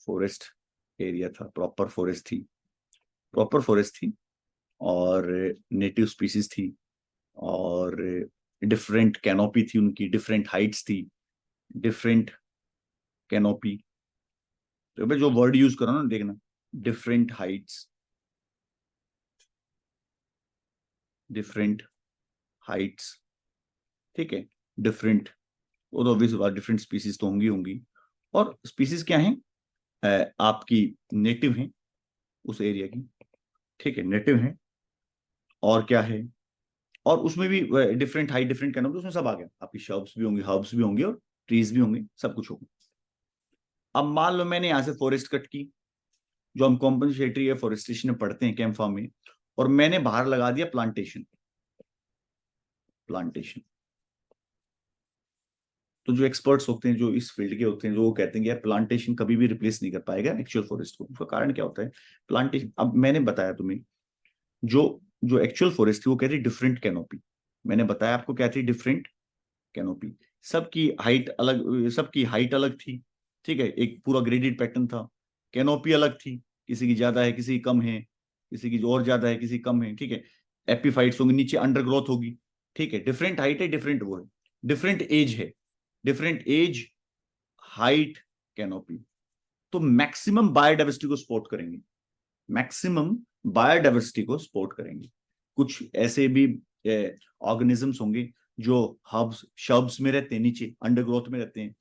Forest area था, proper forest थी, proper forest थी, और नेटिव स्पीसीज थी, और डिफरेंट कैनोपी थी उनकी, डिफरेंट हाइट्स थी, डिफरेंट कैनोपी। तो भाई जो वर्ड यूज करो ना देखना, डिफरेंट हाइट्स, डिफरेंट हाइट्स, ठीक है, डिफरेंट, वो तो ऑब्वियस बात, डिफरेंट स्पीसीज तो होंगी होंगी। और स्पीसीज क्या है, आपकी नेटिव हैं उस एरिया की, ठीक है, नेटिव हैं। और क्या है, और उसमें भी डिफरेंट हाइट, डिफरेंट कैनोपी, उसमें सब आ गया, आपकी शर्ब्स भी होंगी, हर्ब्स भी होंगे, और ट्रीज भी होंगे, सब कुछ होगा। अब मान लो मैंने यहां से फॉरेस्ट कट की, जो हम कॉम्पनसेटरी या फॉरेस्टेशन में पढ़ते हैं कैंप फार्म में, और मैंने बाहर लगा दिया प्लांटेशन, प्लांटेशन। तो जो एक्सपर्ट्स होते हैं, जो इस फील्ड के होते हैं, जो वो कहते हैं कि यार प्लांटेशन कभी भी रिप्लेस नहीं कर पाएगा एक्चुअल फॉरेस्ट को। उसका कारण क्या होता है, प्लांटेशन, अब मैंने बताया तुम्हें, जो जो एक्चुअल फॉरेस्ट थी वो कहती डिफरेंट कैनोपी, मैंने बताया आपको क्या थी, डिफरेंट कैनोपी। सबकी हाइट अलग, सबकी हाइट अलग थी, ठीक है, एक पूरा ग्रेडेड पैटर्न था। कैनोपी अलग थी, किसी की ज्यादा है, किसी की कम है, किसी की और ज्यादा है, किसी की कम है, ठीक है। एपीफाइट्स होंगे, नीचे अंडरग्रोथ होगी, ठीक है, डिफरेंट हाइट है, डिफरेंट वो है, डिफरेंट एज है, डिफरेंट एज, हाइट, कैनोपी। तो मैक्सिमम बायोडाइवर्सिटी को सपोर्ट करेंगे, मैक्सिमम बायोडाइवर्सिटी को सपोर्ट करेंगे। कुछ ऐसे भी ऑर्गेनिजम्स होंगे जो हब्स शब्स में रहते हैं, नीचे अंडरग्रोथ में रहते हैं,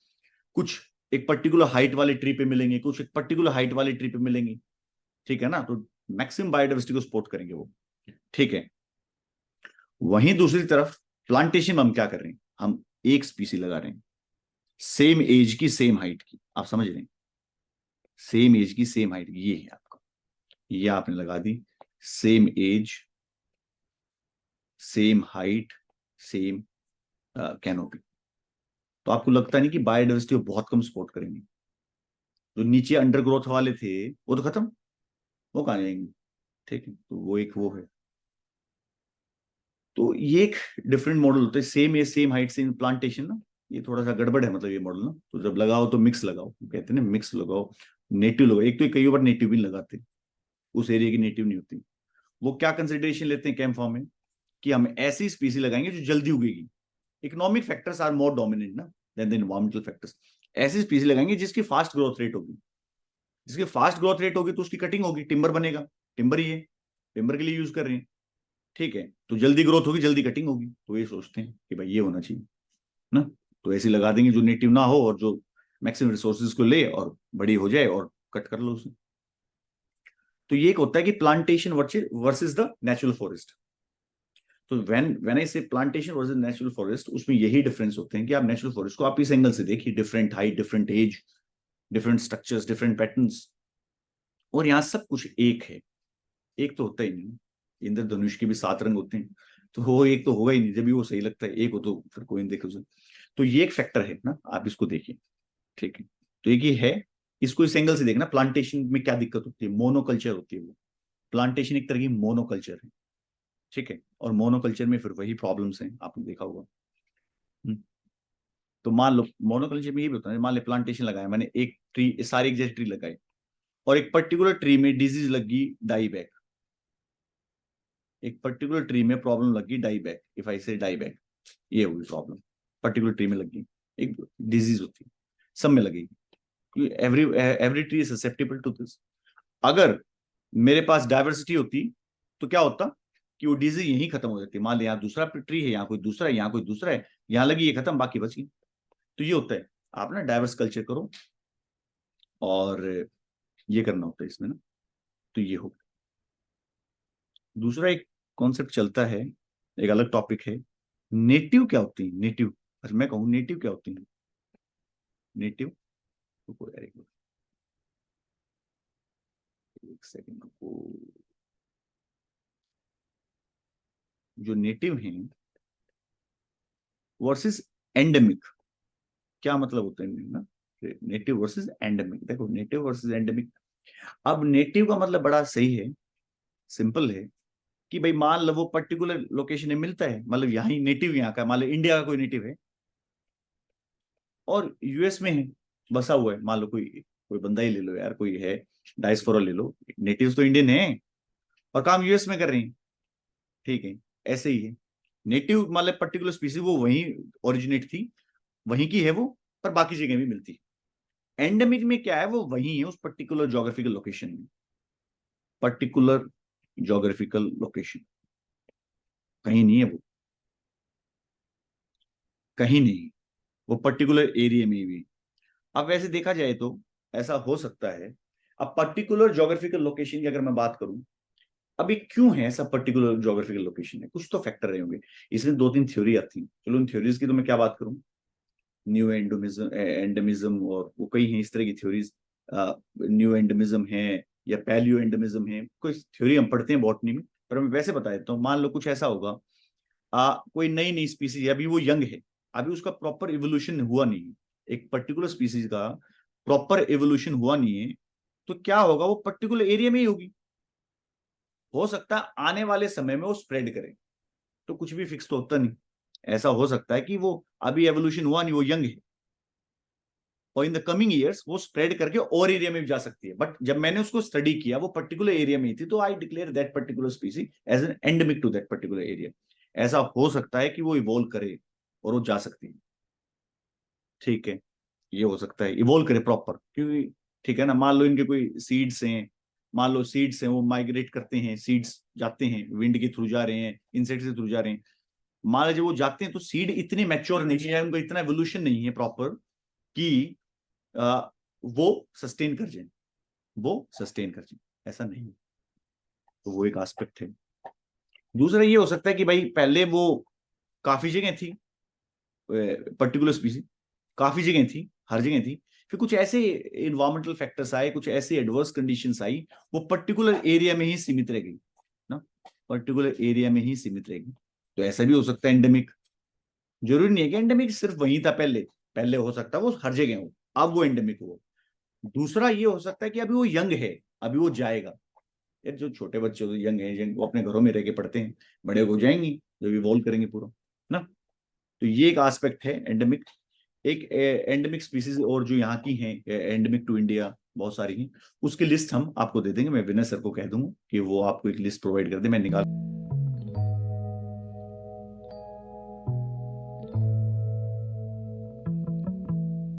कुछ एक पर्टिकुलर हाइट वाले ट्री पे मिलेंगे, कुछ एक पर्टिकुलर हाइट वाले ट्री पे मिलेंगे, ठीक है ना। तो मैक्सिमम बायोडाइवर्सिटी को सपोर्ट करेंगे वो, ठीक है। वहीं दूसरी तरफ प्लांटेशन में हम क्या कर रहे हैं, हम एक स्पीसी लगा रहे हैं, सेम एज की, सेम हाइट की, आप समझ रहे हैं, सेम एज की, सेम हाइट की, ये है आपका, ये आपने लगा दी, same age, same height, same canopy. तो आपको लगता नहीं कि बायोडाइवर्सिटी को बहुत कम सपोर्ट करेंगे। जो नीचे अंडरग्रोथ वाले थे वो तो खत्म, वो कहाँ जाएंगे, ठीक है। तो वो एक वो है। तो ये एक डिफरेंट मॉडल होता है, same age same height same plantation ना, ये थोड़ा सा गड़बड़ है, मतलब ये मॉडल ना। तो जब लगाओ तो मिक्स लगाओ, कहते हैं ना मिक्स लगाओ, नेटिव लगाओ। एक तो कई बार नेटिव भी लगाते, उस एरिया की नेटिव नहीं होती। वो क्या कंसिडरेशन लेते हैं कैंप फार्म में, कि हम ऐसी स्पीसी लगाएंगे जो जल्दी उगेगी। Economic factors are more dominant ना देन द एनवायरमेंटल फैक्टर्स। ऐसी स्पीसी लगाएंगे जिसकी फास्ट ग्रोथ रेट होगी, जिसकी फास्ट ग्रोथ रेट होगी तो उसकी कटिंग होगी, टिम्बर बनेगा, टिम्बर ही है, टिम्बर के लिए यूज कर रहे हैं, ठीक है। तो जल्दी ग्रोथ होगी, जल्दी कटिंग होगी, तो ये सोचते हैं कि भाई ये होना चाहिए ना। तो ऐसे लगा देंगे जो नेटिव ना हो और जो मैक्सिमम रिसोर्सेज को ले और बड़ी हो जाए और कट कर लो उसे। तो ये एक होता है कि plantation versus the natural forest. तो व्हेन आई से प्लांटेशन वर्सेस नेचुरल फॉरेस्ट, उसमें यही डिफरेंस होते हैं कि आप नेचुरल फॉरेस्ट को आप इस एंगल से देखिए, different height, different age, different structures, different patterns, और यहाँ सब कुछ एक है। एक तो होता ही नहीं, इंद्रधनुष के भी 7 रंग होते हैं, तो वो एक तो होगा ही नहीं, जब भी वो सही लगता है एक हो तो फिर कोई नहीं देखे उसे। तो ये एक फैक्टर है ना, आप इसको देखिए, ठीक है। तो एक ये है, इसको इस एंगल से देखना, प्लांटेशन में क्या दिक्कत होती है, मोनोकल्चर होती है वो। प्लांटेशन एक तरह की मोनोकल्चर है, ठीक है, और मोनोकल्चर में फिर वही प्रॉब्लम्स हैं, आपने देखा होगा। हम्म। तो मान लो मोनोकल्चर में ये भी होता है, मान लो प्लांटेशन लगाया मैंने, एक ट्री, सारी एक जैसी ट्री लगाई, और एक पर्टिकुलर ट्री में डिजीज लगी, डाई बैक, एक पर्टिकुलर ट्री में प्रॉब्लम लगी, डाई बैक, इफ आई से डाई बैक, ये होगी प्रॉब्लम, पर्टिकुलर ट्री में लगी, एक डिजीज होती है, सब में लगेगी, every every tree is susceptible to this. अगर मेरे पास डाइवर्सिटी होती तो क्या होता, कि वो डिजीज यहीं खत्म हो जाती, मान लिया यहाँ दूसरा ट्री है, यहाँ कोई दूसरा है, यहाँ कोई दूसरा है, यहाँ लगी, ये खत्म, बाकी बच गई। तो ये होता है, आप ना डाइवर्स कल्चर करो, और ये करना होता है इसमें ना। तो ये हो, दूसरा एक कॉन्सेप्ट चलता है, एक अलग टॉपिक है, नेटिव क्या होती है, नेटिव। अच्छा मैं कहूँ नेटिव क्या होती है, नेटिव, रुको यार एक सेकंड रुको। जो नेटिव हैं वर्सेस एंडेमिक, क्या मतलब होता है ना, नेटिव वर्सेस एंडेमिक। देखो नेटिव वर्सेस एंडेमिक, अब नेटिव का मतलब बड़ा सही है, सिंपल है, कि भाई मान लो वो पर्टिकुलर लोकेशन में मिलता है, मतलब यहाँ ही नेटिव, यहाँ का मान लो इंडिया का कोई नेटिव है और यूएस में है, बसा हुआ है, मान लो कोई कोई बंदा ही ले लो यार, कोई है डायस्पोरा ले लो, नेटिव्स तो इंडियन है और काम यूएस में कर रही हैं, ठीक है। ऐसे ही है, नेटिव मतलब पर्टिकुलर स्पीसीज वो वहीं ओरिजिनेट थी, वहीं की है वो, पर बाकी जगह भी मिलती है। एंडेमिक में क्या है, वो वहीं है उस पर्टिकुलर जोग्राफिकल लोकेशन में, पर्टिकुलर जोग्राफिकल लोकेशन, कहीं नहीं है वो, कहीं नहीं, वो पर्टिकुलर एरिया में भी। अब वैसे देखा जाए तो ऐसा हो सकता है, अब पर्टिकुलर जोग्राफिकल लोकेशन की अगर मैं बात करूं, अभी क्यों है ऐसा पर्टिकुलर जोग्राफिकल लोकेशन है, कुछ तो फैक्टर रहे होंगे। इसमें दो तीन थ्योरी आती हैं, चलो उन थ्योरीज की तो मैं क्या बात करूं, न्यू एंडोमिज्म, एंडेमिज्म और वो कई हैं इस तरह की थ्योरीज, न्यू एंडेमिज्म है या पैलियो एंडेमिज्म है, कोई थ्योरी हम पढ़ते हैं बॉटनी में। पर मैं वैसे बता देता हूँ, मान लो कुछ ऐसा होगा, कोई नई नई स्पीसीज है, अभी वो यंग है, अभी उसका प्रॉपर इवोल्यूशन हुआ नहीं है, एक पर्टिकुलर स्पीसीज का प्रॉपर इवोल्यूशन हुआ नहीं है, तो क्या होगा, वो पर्टिकुलर एरिया में ही होगी, हो सकता है आने वाले समय में वो स्प्रेड करे, तो कुछ भी फिक्स तो होता नहीं। ऐसा हो सकता है कि वो अभी एवोल्यूशन हुआ नहीं, वो यंग है, और इन द कमिंग ईयर्स वो स्प्रेड करके और एरिया में भी जा सकती है, बट जब मैंने उसको स्टडी किया वो पर्टिकुलर एरिया में ही थी, तो I declare that particular species as an endemic to that particular area. ऐसा हो सकता है कि वो इवॉल्व करे और वो जा सकती है, ठीक है, ये हो सकता है इवॉल्व करे प्रॉपर, क्योंकि ठीक है ना, मान लो इनके कोई सीड्स हैं, मान लो सीड्स हैं, वो माइग्रेट करते हैं, सीड्स जाते हैं विंड के थ्रू जा रहे हैं, इंसेक्ट के थ्रू जा रहे हैं, मान लीजिए वो जाते हैं तो सीड इतने मैच्योर नहीं है, उनका इतना एवोल्यूशन नहीं है प्रॉपर कि वो सस्टेन कर जाए, वो सस्टेन कर जाए, ऐसा नहीं। तो वो एक एस्पेक्ट है। दूसरा ये हो सकता है कि भाई पहले वो काफी जगह थी, पर्टिकुलर स्पीसी काफी जगह थी, हर जगह थी, फिर कुछ ऐसे इन्वायरमेंटल फैक्टर्स आए, कुछ ऐसे एडवर्स कंडीशंस आई, वो पर्टिकुलर एरिया में ही सीमित रह गई ना, पर्टिकुलर एरिया में ही सीमित रहेगी। तो ऐसा भी हो सकता है एंडेमिक, जरूरी नहीं है कि एंडेमिक सिर्फ वहीं था पहले, पहले हो सकता है वो हर जगह हो, अब वो एंडेमिक हो। दूसरा ये हो सकता है कि अभी वो यंग है, अभी वो जाएगा, यार जो छोटे बच्चे होते यंग है, वो अपने घरों में रह के पढ़ते हैं, बड़े हो जाएंगे जब इवॉल्व करेंगे पूरा ना। तो ये एक एस्पेक्ट है एंडेमिक। एक एंडेमिक स्पीसीज और जो यहाँ की हैं एंडेमिक टू इंडिया बहुत सारी हैं, उसकी लिस्ट हम आपको दे देंगे, मैं विनय सर को कह दूंगा कि वो आपको एक लिस्ट प्रोवाइड कर दे, मैं निकाल